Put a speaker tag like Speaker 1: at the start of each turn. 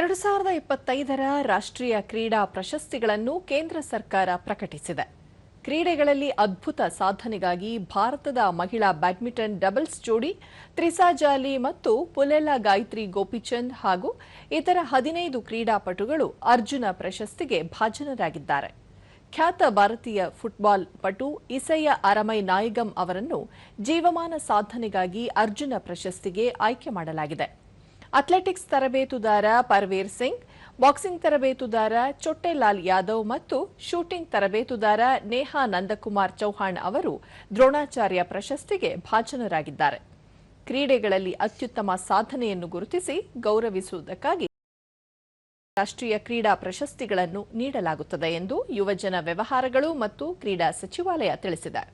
Speaker 1: 2025ರ ರಾಷ್ಟ್ರೀಯ ಕ್ರೀಡಾ ಪ್ರಶಸ್ತಿಗಳನ್ನು ಕೇಂದ್ರ ಸರ್ಕಾರ ಪ್ರಕಟಿಸಿದೆ. ಕ್ರೀಡೆಗಳಲ್ಲಿ ಅದ್ಭುತ ಸಾಧನೆಗಾಗಿ ಭಾರತದ ಮಹಿಳಾ ಬ್ಯಾಡ್ಮಿಂಟನ್ ಡಬಲ್ಸ್ ಜೋಡಿ ತ್ರಿಸಾ ಜಾಲಿ ಮತ್ತು ಪುಲೆಲ ಗಾಯತ್ರಿ ಗೋಪಿಚಂದ್ ಹಾಗೂ ಇತರ 15 ಕ್ರೀಡಾಪಟುಗಳು ಅರ್ಜುನ ಪ್ರಶಸ್ತಿಗೆ ಭಾಜನರಾಗಿದ್ದಾರೆ. ಖ್ಯಾತ ಭಾರತೀಯ ಫುಟ್ಬಾಲ್ ಪಟು ಇಸಯ್ಯ ಅರಮೈ ನಾಯಗಂ ಅವರನ್ನು ಜೀವಮಾನ ಸಾಧನೆಗಾಗಿ ಅರ್ಜುನ ಪ್ರಶಸ್ತಿಗೆ ಆಯ್ಕೆ ಮಾಡಲಾಗಿದೆ. ಅಥ್ಲೆಟಿಕ್ಸ್ ತರಬೇತುದಾರ ಪರ್ವೇರ್ ಸಿಂಗ್, ಬಾಕ್ಸಿಂಗ್ ತರಬೇತುದಾರ ಚೊಟ್ಟೆಲಾಲ್ ಯಾದವ್ ಮತ್ತು ಶೂಟಿಂಗ್ ತರಬೇತುದಾರ ನೇಹಾ ನಂದಕುಮಾರ್ ಚೌಹಾಣ್ ಅವರು ದ್ರೋಣಾಚಾರ್ಯ ಪ್ರಶಸ್ತಿಗೆ ಭಾಜನರಾಗಿದ್ದಾರೆ. ಕ್ರೀಡೆಗಳಲ್ಲಿ ಅತ್ಯುತ್ತಮ ಸಾಧನೆಯನ್ನು ಗುರುತಿಸಿ ಗೌರವಿಸುವುದಕ್ಕಾಗಿ ರಾಷ್ಟ್ರೀಯ ಕ್ರೀಡಾ ಪ್ರಶಸ್ತಿಗಳನ್ನು ನೀಡಲಾಗುತ್ತದೆ ಎಂದು ಯುವಜನ ವ್ಯವಹಾರಗಳು ಮತ್ತು ಕ್ರೀಡಾ ಸಚಿವಾಲಯ ತಿಳಿಸಿದೆ.